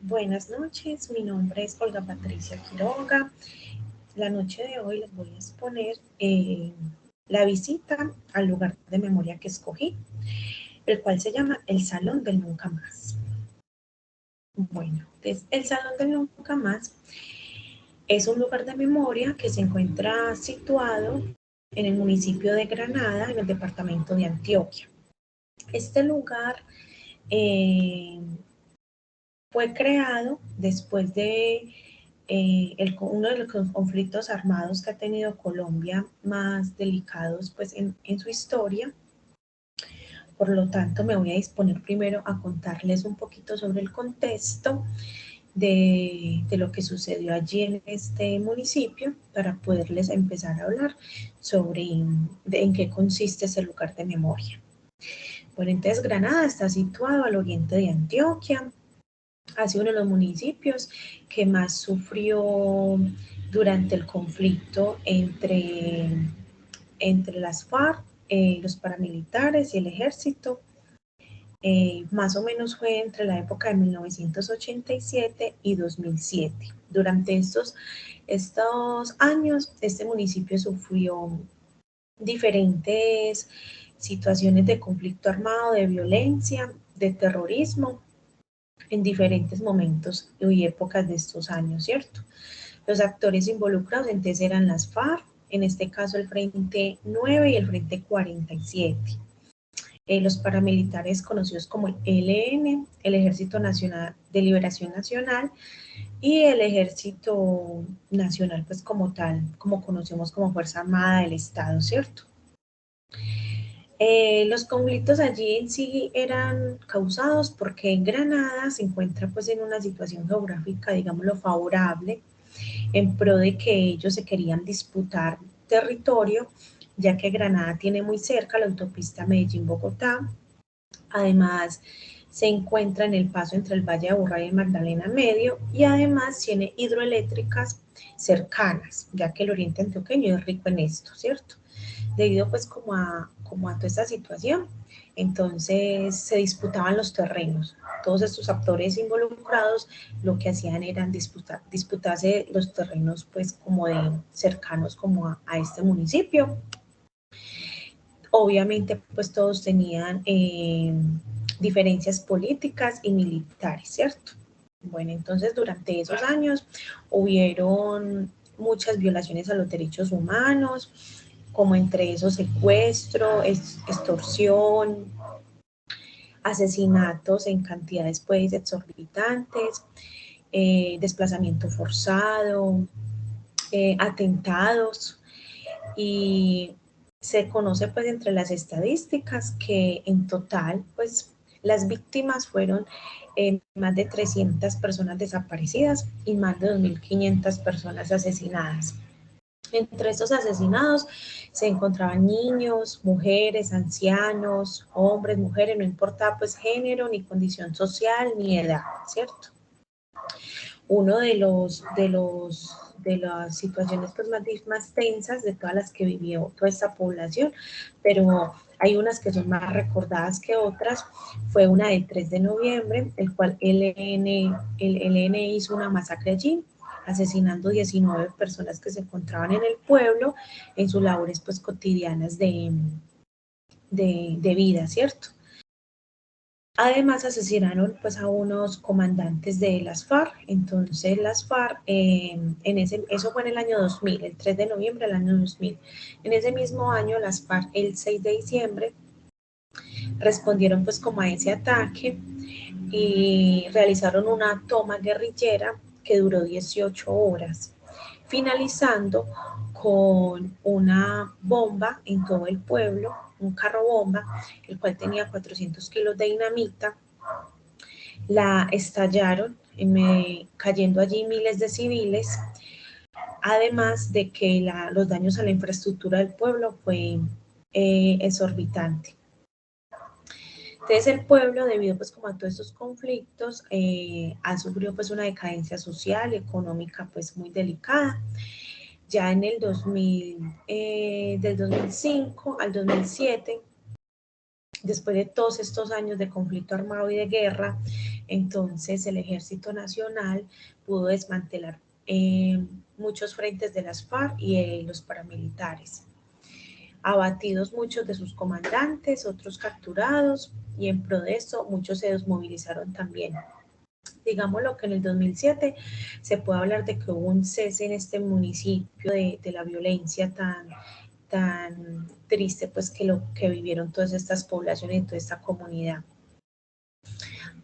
Buenas noches, mi nombre es Olga Patricia Quiroga. La noche de hoy les voy a exponer la visita al lugar de memoria que escogí, el cual se llama el Salón del Nunca Más. Bueno, entonces, el Salón del Nunca Más es un lugar de memoria que se encuentra situado en el municipio de Granada, en el departamento de Antioquia. Este lugar fue creado después de uno de los conflictos armados que ha tenido Colombia más delicados pues, en su historia. Por lo tanto, me voy a disponer primero a contarles un poquito sobre el contexto de lo que sucedió allí en este municipio para poderles empezar a hablar sobre en qué consiste ese lugar de memoria. Bueno, entonces Granada está situado al oriente de Antioquia, ha sido uno de los municipios que más sufrió durante el conflicto entre las FARC, los paramilitares y el ejército. Más o menos fue entre la época de 1987 y 2007. Durante estos años, este municipio sufrió diferentes situaciones de conflicto armado, de violencia, de terrorismo, en diferentes momentos y épocas de estos años, ¿cierto? Los actores involucrados entonces eran las FARC, en este caso el Frente 9 y el Frente 47. Los paramilitares conocidos como el ELN, el Ejército Nacional de Liberación Nacional y el Ejército Nacional, pues como tal, como conocemos como Fuerza Armada del Estado, ¿cierto? Los conflictos allí en sí eran causados porque Granada se encuentra pues en una situación geográfica, digámoslo, favorable, en pro de que ellos se querían disputar territorio, ya que Granada tiene muy cerca la autopista Medellín-Bogotá. Además, se encuentra en el paso entre el Valle de Aburrá y el Magdalena Medio, y además tiene hidroeléctricas cercanas, ya que el oriente antioqueño es rico en esto, ¿cierto? Debido pues como a toda esta situación, entonces se disputaban los terrenos. Todos estos actores involucrados lo que hacían eran disputarse los terrenos pues como de cercanos como a este municipio. Obviamente pues todos tenían diferencias políticas y militares, ¿cierto? Bueno, entonces durante esos años hubieron muchas violaciones a los derechos humanos, como entre esos secuestro, extorsión, asesinatos en cantidades pues exorbitantes, desplazamiento forzado, atentados, y se conoce pues entre las estadísticas que en total pues las víctimas fueron más de 300 personas desaparecidas y más de 2.500 personas asesinadas. Entre estos asesinados se encontraban niños, mujeres, ancianos, hombres, mujeres, no importaba pues género, ni condición social, ni edad, ¿cierto? Uno de las situaciones pues más tensas de todas las que vivió toda esta población, pero hay unas que son más recordadas que otras, fue una del 3 de noviembre, el cual el ELN hizo una masacre allí, asesinando 19 personas que se encontraban en el pueblo en sus labores pues cotidianas de vida, ¿cierto? Además asesinaron pues a unos comandantes de las FARC, entonces las FARC, eso fue en el año 2000, el 3 de noviembre del año 2000. En ese mismo año las FARC, el 6 de diciembre, respondieron pues como a ese ataque y realizaron una toma guerrillera que duró 18 horas, finalizando con una bomba en todo el pueblo, un carro bomba, el cual tenía 400 kilos de dinamita. La estallaron, cayendo allí miles de civiles, además de que los daños a la infraestructura del pueblo fue exorbitante. Entonces el pueblo, debido pues como a todos estos conflictos, ha sufrido pues una decadencia social y económica pues muy delicada. Ya en el 2000, del 2005 al 2007, después de todos estos años de conflicto armado y de guerra, entonces el Ejército Nacional pudo desmantelar muchos frentes de las FARC y los paramilitares. Abatidos muchos de sus comandantes, otros capturados, y en pro de esto muchos se desmovilizaron también. Digámoslo que en el 2007 se puede hablar de que hubo un cese en este municipio de la violencia tan triste pues que lo que vivieron todas estas poblaciones y toda esta comunidad.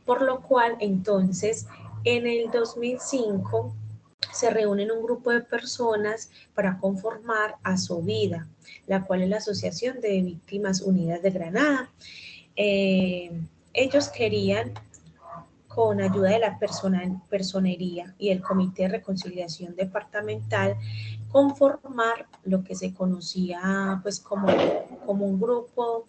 Por lo cual entonces en el 2005 se reúnen un grupo de personas para conformar Asovida, la cual es la Asociación de Víctimas Unidas de Granada. Ellos querían, con ayuda de la personería y el Comité de Reconciliación Departamental, conformar lo que se conocía pues como un grupo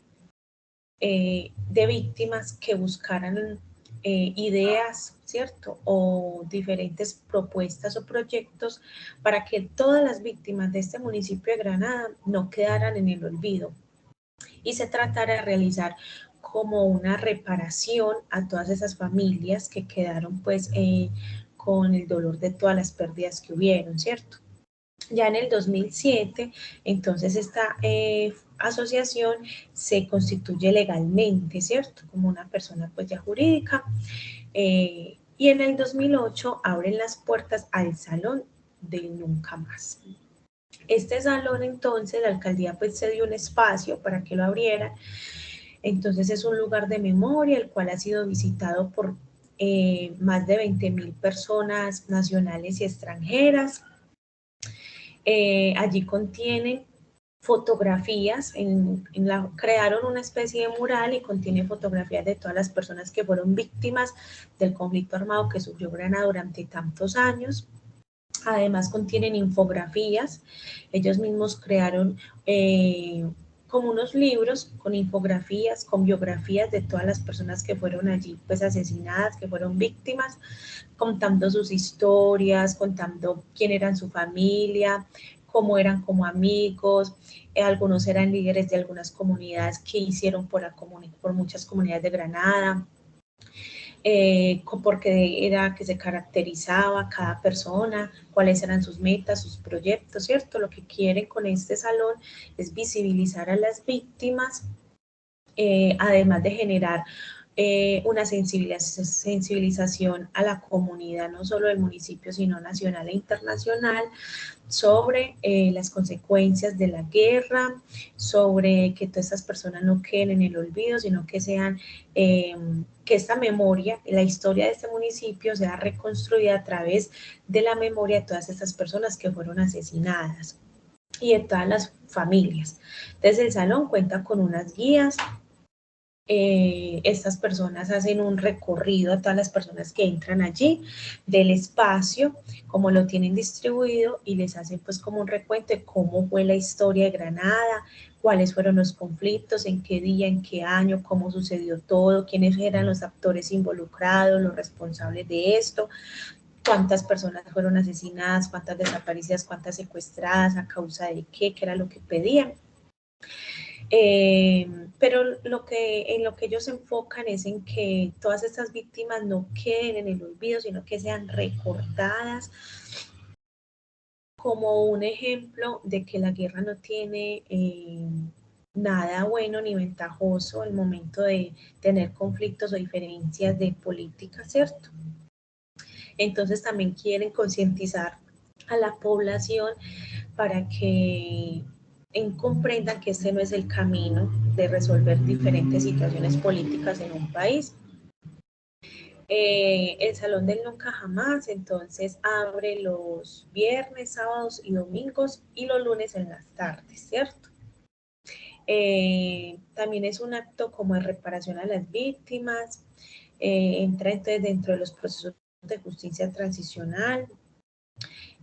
de víctimas que buscaran ideas, ¿cierto? O diferentes propuestas o proyectos para que todas las víctimas de este municipio de Granada no quedaran en el olvido y se tratara de realizar como una reparación a todas esas familias que quedaron pues con el dolor de todas las pérdidas que hubieron, ¿cierto? Ya en el 2007, entonces esta asociación se constituye legalmente, ¿cierto? Como una persona pues ya jurídica. Y en el 2008 abren las puertas al Salón del Nunca Más. Este salón entonces la alcaldía pues se dio un espacio para que lo abrieran. Entonces es un lugar de memoria el cual ha sido visitado por más de 20.000 personas nacionales y extranjeras. Allí contienen fotografías, crearon una especie de mural y contiene fotografías de todas las personas que fueron víctimas del conflicto armado que sufrió Granada durante tantos años. Además contienen infografías, ellos mismos crearon como unos libros con infografías, con biografías de todas las personas que fueron allí pues asesinadas, que fueron víctimas, contando sus historias, contando quién eran su familia, cómo eran como amigos, algunos eran líderes de algunas comunidades que hicieron por muchas comunidades de Granada, porque era que se caracterizaba cada persona, cuáles eran sus metas, sus proyectos, ¿cierto? Lo que quieren con este salón es visibilizar a las víctimas, además de generar una sensibilización a la comunidad, no solo del municipio, sino nacional e internacional, sobre las consecuencias de la guerra, sobre que todas estas personas no queden en el olvido, sino que sean, que esta memoria, la historia de este municipio sea reconstruida a través de la memoria de todas estas personas que fueron asesinadas y de todas las familias. Entonces el salón cuenta con unas guías. Estas personas hacen un recorrido a todas las personas que entran allí del espacio, como lo tienen distribuido, y les hacen pues como un recuento de cómo fue la historia de Granada, cuáles fueron los conflictos, en qué día, en qué año, cómo sucedió todo, quiénes eran los actores involucrados, los responsables de esto, cuántas personas fueron asesinadas, cuántas desaparecidas, cuántas secuestradas, a causa de qué era lo que pedían. Pero en lo que ellos se enfocan es en que todas estas víctimas no queden en el olvido, sino que sean recordadas como un ejemplo de que la guerra no tiene nada bueno ni ventajoso al momento de tener conflictos o diferencias de política, ¿cierto? Entonces también quieren concientizar a la población para que comprendan que este no es el camino de resolver diferentes situaciones políticas en un país. El Salón del Nunca Jamás entonces abre los viernes, sábados y domingos y los lunes en las tardes, ¿cierto? También es un acto como de reparación a las víctimas, entra entonces dentro de los procesos de justicia transicional.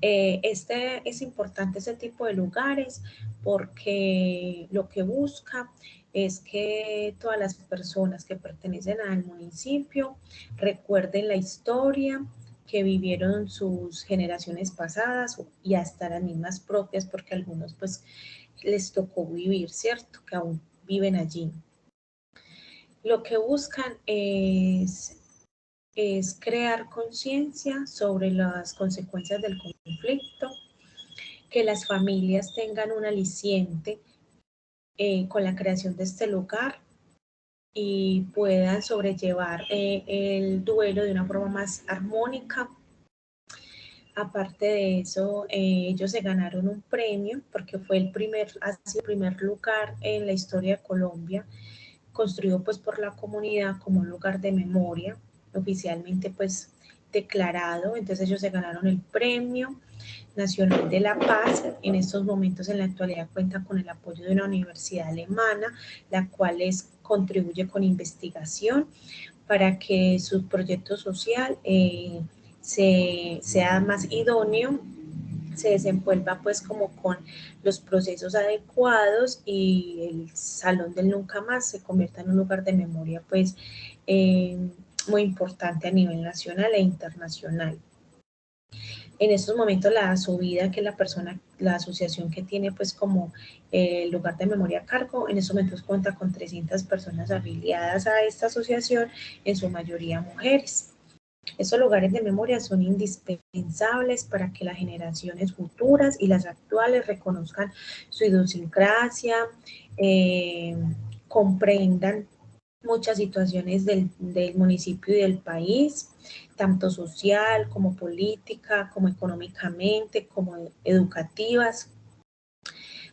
Es importante este tipo de lugares porque lo que busca es que todas las personas que pertenecen al municipio recuerden la historia que vivieron sus generaciones pasadas y hasta las mismas propias, porque a algunos pues les tocó vivir, ¿cierto? Que aún viven allí. Lo que buscan es es crear conciencia sobre las consecuencias del conflicto, que las familias tengan un aliciente con la creación de este lugar y puedan sobrellevar el duelo de una forma más armónica. Aparte de eso, ellos se ganaron un premio porque fue ha sido el primer lugar en la historia de Colombia construido pues por la comunidad como un lugar de memoria, oficialmente pues declarado. Entonces ellos se ganaron el Premio Nacional de la Paz. En estos momentos, en la actualidad, cuenta con el apoyo de una universidad alemana, la cual contribuye con investigación para que su proyecto social sea más idóneo, se desenvuelva pues como con los procesos adecuados y el Salón del Nunca Más se convierta en un lugar de memoria pues muy importante a nivel nacional e internacional. En estos momentos la subida que la asociación que tiene pues como el lugar de memoria a cargo, en estos momentos cuenta con 300 personas afiliadas a esta asociación, en su mayoría mujeres. Estos lugares de memoria son indispensables para que las generaciones futuras y las actuales reconozcan su idiosincrasia, comprendan muchas situaciones del municipio y del país, tanto social como política, como económicamente, como educativas,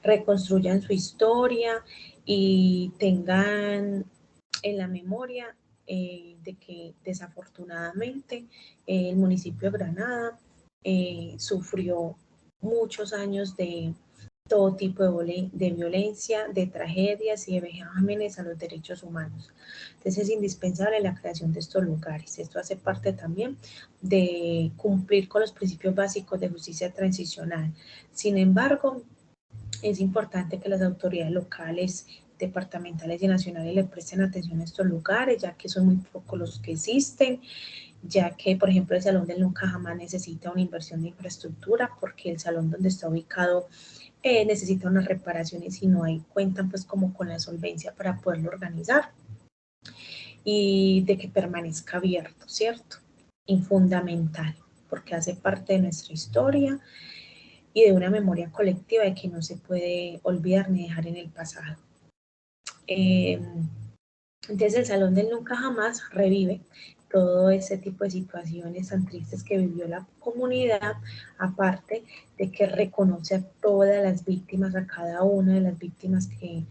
reconstruyan su historia y tengan en la memoria de que desafortunadamente el municipio de Granada sufrió muchos años de todo tipo de violencia, de tragedias y de vejámenes a los derechos humanos. Entonces es indispensable la creación de estos lugares. Esto hace parte también de cumplir con los principios básicos de justicia transicional. Sin embargo, es importante que las autoridades locales, departamentales y nacionales le presten atención a estos lugares, ya que son muy pocos los que existen, ya que, por ejemplo, el Salón del Nunca Jamás necesita una inversión de infraestructura, porque el salón donde está ubicado necesita unas reparaciones y no hay, cuentan pues como con la solvencia para poderlo organizar y de que permanezca abierto, ¿cierto? Y fundamental, porque hace parte de nuestra historia y de una memoria colectiva de que no se puede olvidar ni dejar en el pasado. Entonces el Salón del Nunca Jamás revive todo ese tipo de situaciones tan tristes que vivió la comunidad, aparte de que reconoce a todas las víctimas, a cada una de las víctimas que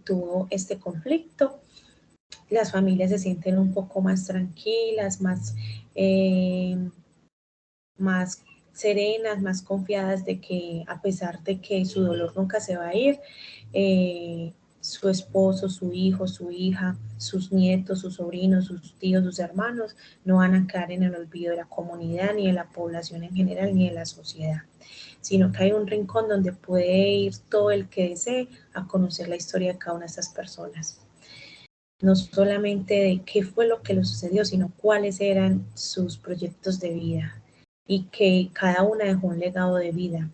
tuvo este conflicto. Las familias se sienten un poco más tranquilas, más serenas, más confiadas de que a pesar de que su dolor nunca se va a ir, su esposo, su hijo, su hija, sus nietos, sus sobrinos, sus tíos, sus hermanos, no van a quedar en el olvido de la comunidad, ni de la población en general, ni de la sociedad, sino que hay un rincón donde puede ir todo el que desee a conocer la historia de cada una de estas personas. No solamente de qué fue lo que le sucedió, sino cuáles eran sus proyectos de vida y que cada una dejó un legado de vida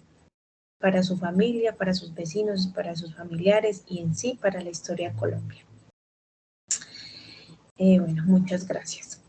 para su familia, para sus vecinos, para sus familiares y en sí para la historia de Colombia. Bueno, muchas gracias.